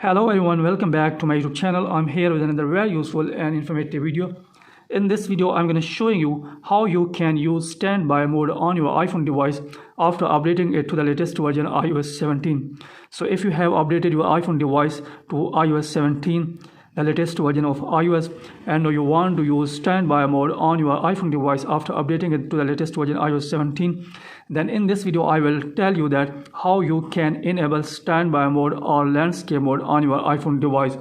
Hello everyone, welcome back to my YouTube channel. I'm here with another very useful and informative video. In this video, I'm going to show you how you can use standby mode on your iPhone device after updating it to the latest version iOS 17. So if you have updated your iPhone device to iOS 17, the latest version of iOS, and you want to use standby mode on your iPhone device after updating it to the latest version iOS 17, then in this video I will tell you that how you can enable standby mode or landscape mode on your iPhone device.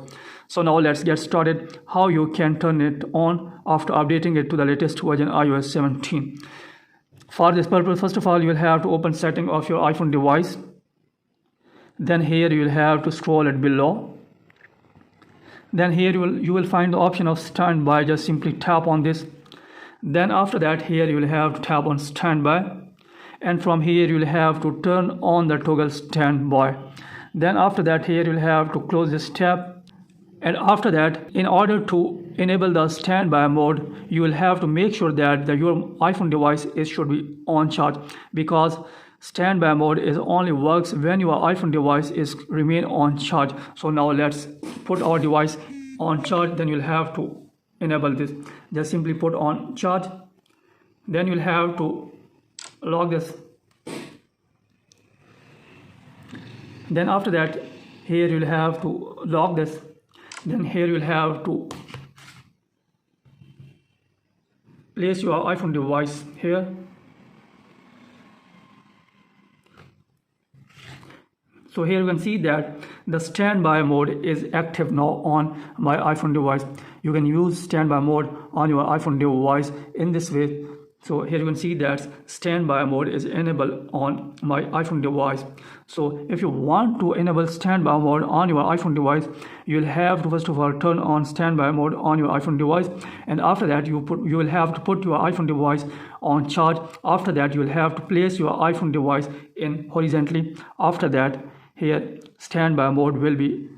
So now let's get started how you can turn it on after updating it to the latest version iOS 17. For this purpose, first of all, you will have to open setting of your iPhone device. Then here you will have to scroll it below. Then here you will find the option of standby. Just simply tap on this. Then after that, here you will have to tap on standby, and from here you will have to turn on the toggle standby. Then after that, here you will have to close this tab. And after that, in order to enable the standby mode, you will have to make sure that your iPhone device should be on charge, because standby mode only works when your iPhone device remain on charge. So now let's put our device on charge. Then you'll have to enable this. Just simply put on charge. Then you'll have to lock this. Then after that, here you'll have to lock this. Then here you'll have to place your iPhone device here. So here you can see that the standby mode is active now on my iPhone device. You can use standby mode on your iPhone device in this way. So here you can see that standby mode is enabled on my iPhone device. So if you want to enable standby mode on your iPhone device, you'll have to first of all turn on standby mode on your iPhone device, and after that you will have to put your iPhone device on charge. After that, you will have to place your iPhone device in horizontally. After that, here standby mode will be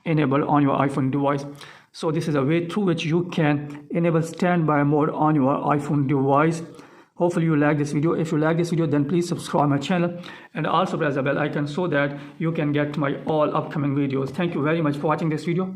enabled on your iPhone device. So this is a way through which you can enable standby mode on your iPhone device. Hopefully you like this video. If you like this video, then please subscribe my channel and also press the bell icon so that you can get my all upcoming videos. Thank you very much for watching this video.